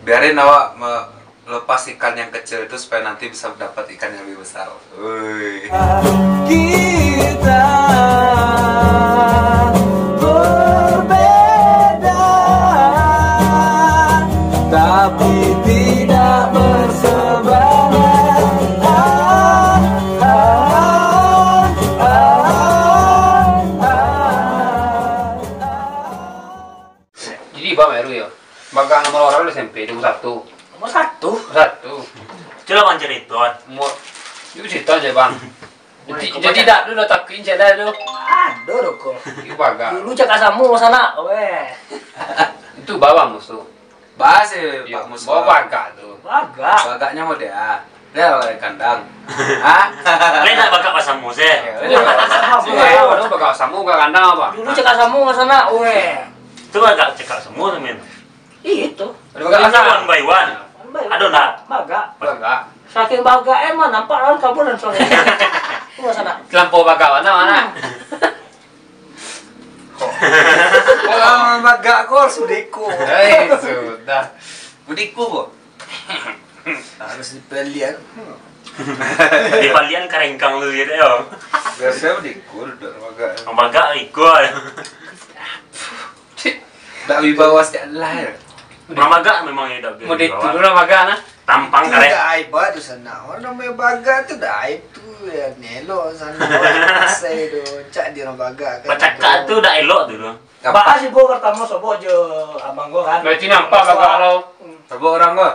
biarin awak melepas ikan yang kecil itu supaya nanti bisa dapat ikan yang lebih besar. Woi. Kita berbeda, tapi tidak berseberangan. Jadi Bang Meru ya, magang nomor orang SMP itu satu. Nomor satu. Coba Bang cerita. Mau itu cerita aja Bang. Jadi tak dulu takin saya dulu. Aduh kok. Itu baga. Dulu cakap sama sana, weh. Itu bawa musuh. Bahas ya Pak Mus. Bawa baga tuh. Baga. Bagaknya mau dia lari kandang. Hah? Lain nak bakal pasang mus ya. Waduh baga samu gak kandang apa? Dulu cakap sama sana, weh. Itu agak cekak semua temen. Itu. Baga Itu one by one. Aduh nak. Baga. Baga. Saking baga emang nampak orang kaburan soalnya. Tunggu sana. Kelampau baga mana? Kalau bagak kok harus budiku. Sudah. Budiku kok. Harus dipelian. Di palian karengkang lu gitu ya. Biasanya budiku udah bagak. Bagak ikut. Tak wibawa sekali lah ya. Mamaga memang ya dak. Mau itu dulu baga nah. Tampang Itu kareng. udah aib banget sana. Orang namanya baga tuh udah aib tuh ya nelo sana. Orang saya itu cak di orang baga kan. Pacaka tuh udah elok dulu. Bahas sih gua pertama sobo aja abang gua kan. Berarti nampak baga kalau Coba orang kok.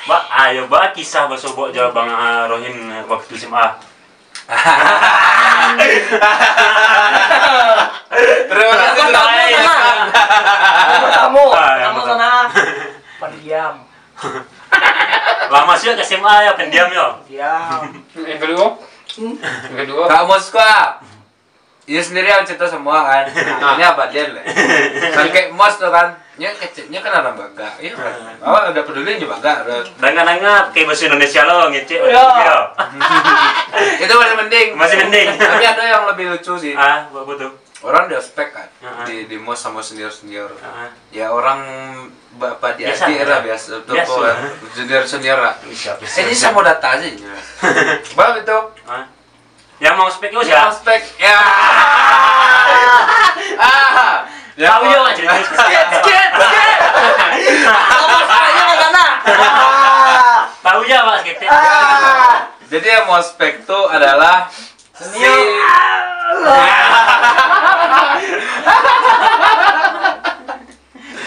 Mbak, ayo mbak kisah bersobok jawab Bang Rohim waktu SMA. Terima kasih sudah main. Kamu sana. Pendiam. Lama sih ke SMA ya pendiam ya. Diam. yang kedua. Yang kedua. Kak Moskwa. Iya sendiri yang cerita semua kan. Ini apa dia lah. Sampai Mos tuh kan. Nya kecilnya kan orang baga. Iya kan. Awak udah peduli juga baga. Dengar-dengar kayak bahasa Indonesia lo ngecek. Ya. Itu masih mending. Masih mending. Tapi ada yang lebih lucu sih. Ah, betul. Orang di ospek kan. Heeh. Di Mos sama senior-senior. Heeh. Ya orang bapak di Biasa, adik ya? lah biasa. Tuh Biasa. senior-senior lah. Bisa. Ini saya mau data aja. Bang itu. Ah. Yang mau spek lu Ya siapa? ospek. Ya. Ya, Tahu ya cerita. Skit. Kamu sana sana. Tahu ya Pak skete. Jadi yang mau spek tuh adalah Senior.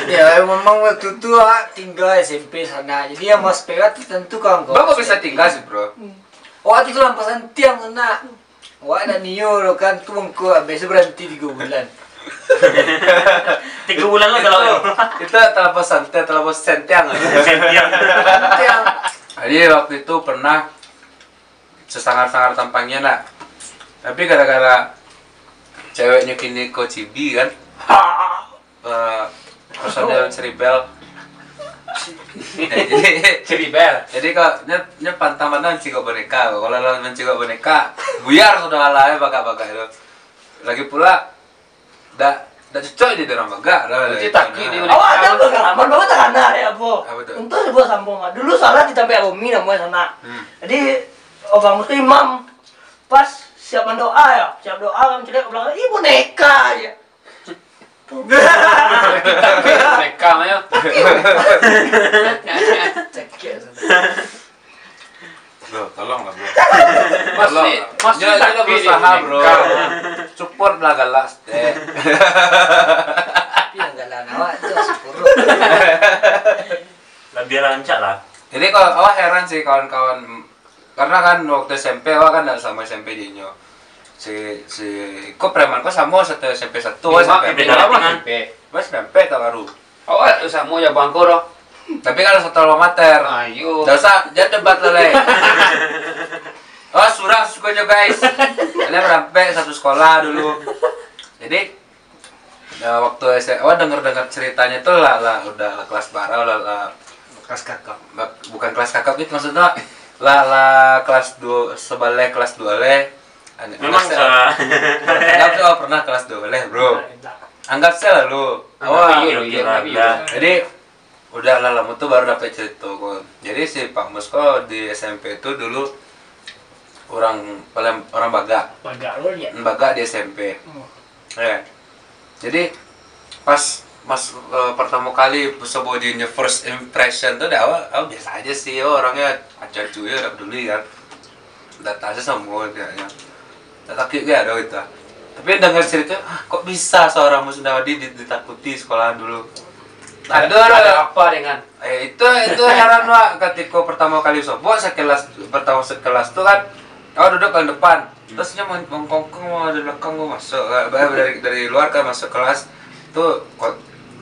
Ya memang waktu itu tinggal SMP sana. Jadi yang mas perat tentu kan kau. Bapak bisa tinggal sih bro. Waktu itu lampasan tiang sana. Wah ada Nio lo kan tuangku habis berhenti 3 bulan. 3 bulan lo kalau Itu telepon santai, telepon sentiang. sentiang. Tiang. Jadi waktu itu pernah sesangar-sangar tampangnya nak. Tapi gara-gara ceweknya kini ke Cibi kan. Personel Ceribel. Jadi kok nya pantang-pantang mencigok boneka. Kalau mencigok boneka, buyar sudah lah ya baga-baga itu. Lagi pula dak cocok di dalam baga. Berarti taki di Awak ada pengalaman bawa tak ada ya bu. Apa tuh? Untuk sebuah sambungan. Dulu salah ditambah Umi namanya sana. Jadi obang itu imam pas siap mendoa ya, siap doa kan cerita ke belakang, ibu boneka ya. Mereka ya. Bro, tolong lah bro. Mas Ya, kita berusaha bro. Support lah galak. Yang galan awak itu sepuluh. Lebih rancak lah. Jadi kalau awak heran sih kawan-kawan, karena kan waktu SMP awak kan sama SMP dinyo. Si kok preman kok sama satu SMP satu SMP beda Lama dengan- Mas SMP tak baru. Awak sama ya Bangkoro. Tapi kalau satu alma mater. Ayo. Enggak usah jangan debat lele. Oh, surah sukanya guys. Kalian sampai satu sekolah dulu. Jadi ya, waktu SMA dengar ceritanya tuh lah udah kelas bara lah Kelas kakak. bukan kelas kakak gitu maksudnya lah kelas 2 sebalik kelas 2 le. Memang Anggap saya pernah kelas 2 le, bro. Anggap saya lah lu. Iya. Jadi udah lah lama tuh baru dapet cerita kok. Jadi si Pak Mus kok di SMP itu dulu orang Baga. Baga lo ya. Baga di SMP. Ya. Jadi pas pertama kali sebuah first impression tuh awal biasa aja sih, orangnya aja cuy udah peduli kan. Data aja semua kayaknya. Takut gak ada gitu. Tapi dengar cerita, kok bisa seorang Musnawadi ditakuti sekolah dulu? Ada apa dengan? Itu heran Wak, ketika pertama kali sobo sekelas tuh kan, duduk paling depan, terusnya mengkongkong mau dari belakang gua masuk, dari luar kan masuk kelas, tuh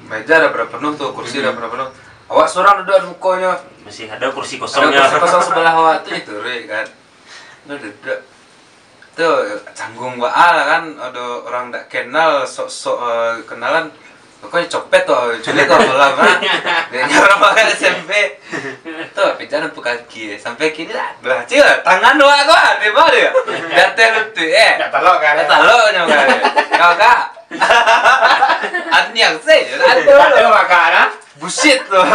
meja udah pada penuh tuh, kursi udah pada penuh, awak seorang duduk di mukanya, Masih ada kursi ada kosongnya. kursi kosong sebelah awak tuh itu kan, lu duduk, tuh canggung Wak kan, ada orang tak kenal, sok kenalan. Pokoknya copet tuh, culik kok malam kan. Dia nyerang banget SMP. Tuh, pijaran tuh kaki sampai kini lah. Berhasil tangan doa gua, di mana dia? Data lutu Enggak telok kan? Talok nyoba. Kau kak. Anjing sih, Ada makanan? bullshit tuh.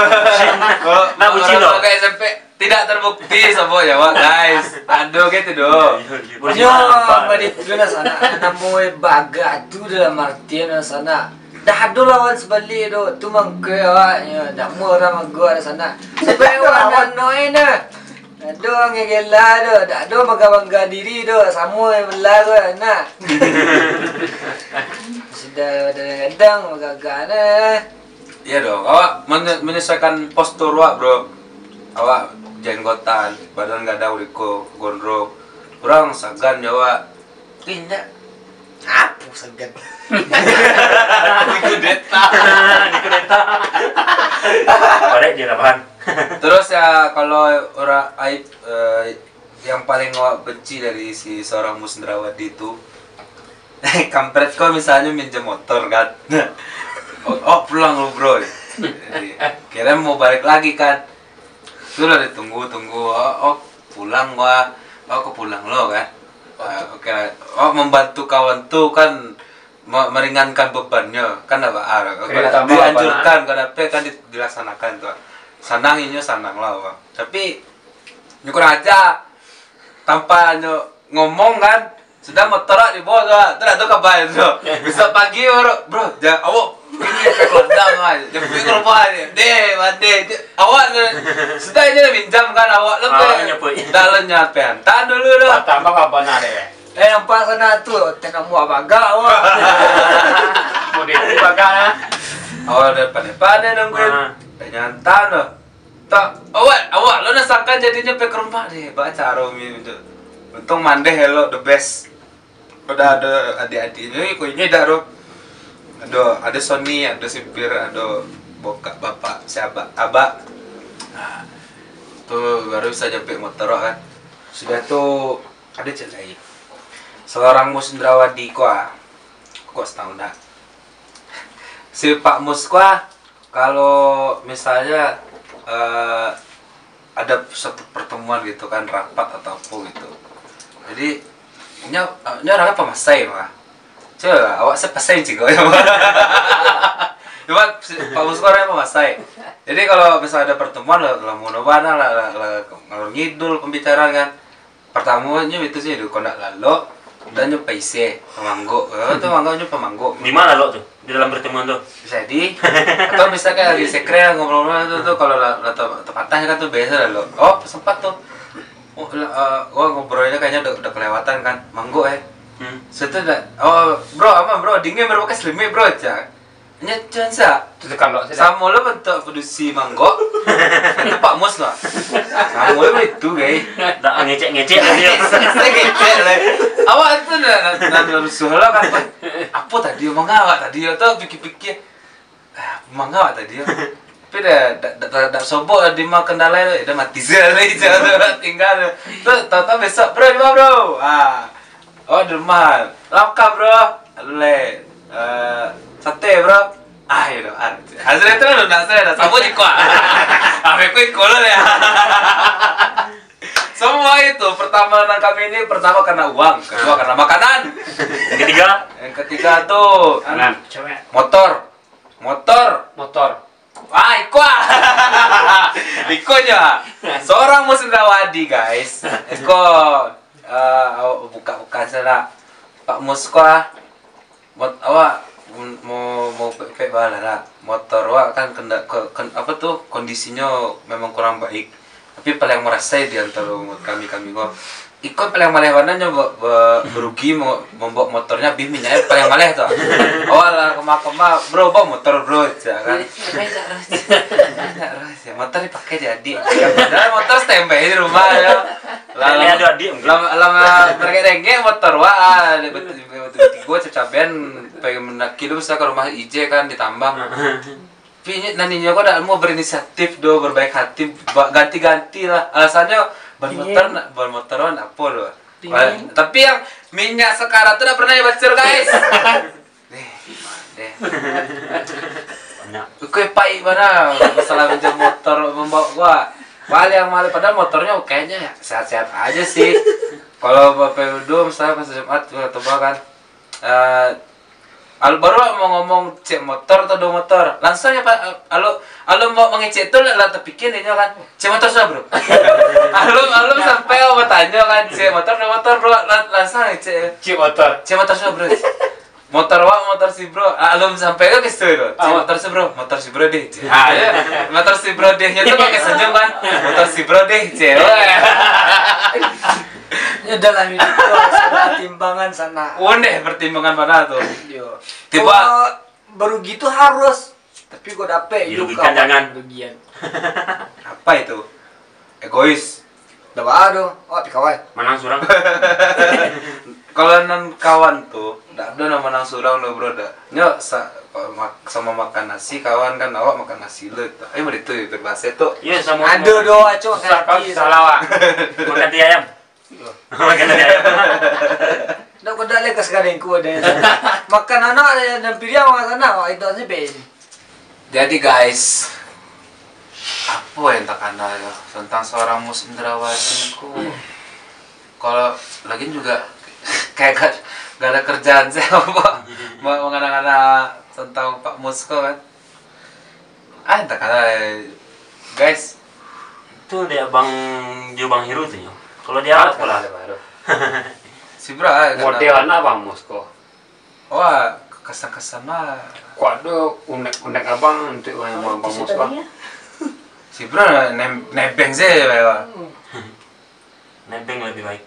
Nah, bucin loh. Ke SMP tidak terbukti semuanya, Wak, guys. Aduh gitu doh. Yo, badit dulu sana. Namoy Baga tu dalam artian sana. Dah ada lawan sebalik tu mangke awaknya. Dah mu orang gua ada sana. Sampai orang noi na. Ada ngegela tu, dah ada bangga diri tu. Sama yang belah tu nak. Sudah kadang magagana. Iya dong, awak menyesuaikan postur Wak, bro. Awak jenggotan, badan gak ada uriko, gondrong. Kurang sagan ya Wak. Pindah. Apa segan? Kudeta. Korek dia lapan. Terus ya kalau orang aib yang paling Wak benci dari si seorang Musndrawadi itu kampret kok misalnya minjem motor kan. Oh pulang lu bro. Kira mau balik lagi kan. Itu udah ditunggu. Oh pulang gua. Oh kok pulang lo kan. Oke. Oh membantu kawan tuh kan meringankan bebannya kan apa dianjurkan kenapa kan dilaksanakan tuh. Sanang lah Wak. Tapi nyukur aja tanpa ngomong kan sudah motor di bawah tuh tidak tuh kabar tuh bisa pagi bro awak ini ke kelandang aja jadi ke rumah deh mati awak sudah aja minjam kan awak lebih dalamnya pentan dulu tuh Tambah kapan ada ya? Nampak sana tu tenamu Baga awak. Mau di Baga lah. awak depan nungguin penyantan loh tak awak lo nasangkan jadinya pe ke rumah deh baca Romi itu untung mandeh hello the best udah ada adik-adiknya kuenya dah ada Sony ada sipir ada bapak siapa abak nah, tuh baru bisa nyampe motor kan sudah tuh ada celai seorang Musndrawadi kok setahun dah si Pak Mus kalau misalnya ada satu pertemuan gitu kan rapat atau apa gitu jadi ini orangnya pemasai mah coba awak sepasai juga ya cuma Pak Mus orangnya pemasai jadi kalau misalnya ada pertemuan lah mau nobana lah ngalor ngidul pembicaraan kan pertamanya itu sih di kondak lalu dan nyoba isi pemanggo itu pemanggo Di mana lo tuh? Di dalam pertemuan tuh? bisa atau bisa kayak lagi sekre ngobrol-ngobrol tuh kalau tepatnya kan tuh biasa lo sempat tuh ngobrolnya kayaknya udah kelewatan kan manggo setelah bro dingin baru pakai selimut bro aja jangan sah Itu kalau sama lo bentuk produksi manggo itu Pak Mus lah sama lo itu guys Tak ngecek dia. saya ngecek lah awak itu nanti rusuh lo kan apa tadi mangga tadi itu pikir-pikir mangga tadi tapi dah sobok di mah kendala itu dah mati sekali jangan tinggal tuh tahu besok bro di mana bro di rumah laka bro sate bro ya udah hasilnya itu lo nak saya dah sama di kuah aku ikut kolon ya semua itu pertama nangkap ini karena uang kedua karena makanan yang ketiga tuh kanan cewek motor Iko. Ikonya. Seorang musindrawadi, guys. Iko buka sana. Pak Musko awak mau bala lah. Motor awak kan apa tuh kondisinya memang kurang baik. Tapi paling merasa di antara kami kok. Ikut paling maleh warna nyoba berugi mau membawa motornya bimbingnya paling maleh tuh. Awal kema bro bawa motor bro ya kan. Ya motor dipakai jadi. Padahal motor standby di rumah ya. Lama mereka motor wah betul gue cacaben pengen menaki lu bisa ke rumah IJ kan ditambang. Tapi naninya kok udah mau berinisiatif do berbaik hati ganti-ganti lah alasannya ban motoran apa loh. Tapi yang minyak sekarang tuh udah pernah bacur guys. Deh. Kue pai mana masalah pinjam motor membawa gua. Yang malah padahal motornya kayaknya ya sehat-sehat aja sih. Kalau Bapak udah misalnya pas Jumat coba kan. Baru mau ngomong cek motor atau dua motor langsung ya Pak alo mau mengecek itu lah terpikir ini kan cek motor sudah bro alo sampai mau tanya kan cek motor dua motor bro langsung cek motor sudah bro motor si bro alo sampai ke situ bro cek motor si bro deh motor si bro dehnya tuh pakai senyum kan motor si bro deh cek Ya dalam itu ada timbangan sana. Udah pertimbangan mana tuh? Tiba baru gitu harus. Tapi gue dapet dirugikan jangan. Bagian. Apa itu? Egois. Dah baru. Oh, kawan. Menang surang. Kalau non kawan tuh, ndak ada nama menang surang lo bro dah. Nyo sama makan nasi kawan kan awak makan nasi le. Mau itu berbahasa tuh. Iya sama. Aduh doa cok. Salah makan ti ayam. Makan ti ayam. Dah kau dah lekas sekarang ku ada. Makan anak dan pilih makan anak itu aja ben. Jadi guys, apa yang tak anda ya tentang seorang musindrawati ku? Kalau lagi juga kayak gak ada kerjaan saya apa mau mengana-ngana tentang Pak Musko kan? Tak ada guys. Itu dia Bang Hiru tuh ya. Kalau dia apa lah baru. Si Bra Model anak Bang Musko. Wah, kesan-kesan mah. Waduh, unek abang untuk Bang Musko. Si Bra nebeng sih ya. Nebeng lebih baik.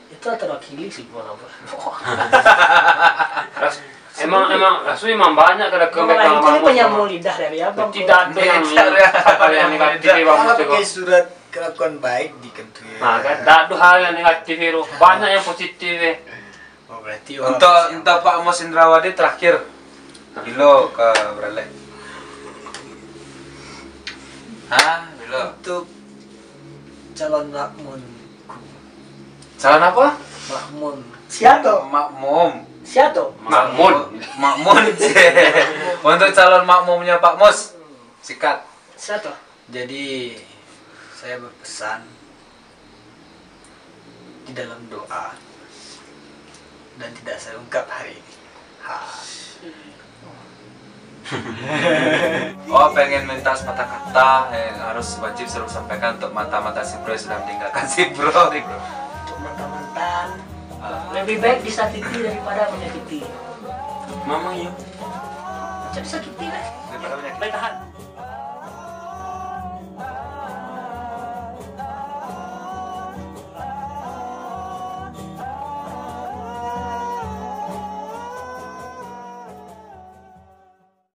Itu terwakili sih gua apa. Emang banyak kada Kalau itu penyambung lidah dari abang. Tidak ada yang negatif Bang Kalau Musko. pakai surat kelakuan baik di kentu. Nah, kan tak ada hal yang negatif itu. Banyak yang positif. Oh, berarti Untuk Pak Musindrawadi terakhir Bilo ke Brale. Bilo. Untuk calon makmun. Calon apa? Makmun. Siato. Makmum. Makmun. Untuk calon makmumnya Pak Mus. Sikat. Siato. Jadi saya berpesan di dalam doa dan tidak saya ungkap hari ini. Pengen minta sepatah kata yang harus wajib suruh sampaikan untuk mata-mata si bro yang sudah meninggalkan si bro. Untuk mantan-mantan lebih baik disakiti daripada menyakiti. Mama yuk. Jangan disakiti lah. Daripada menyakiti. Baik tahan.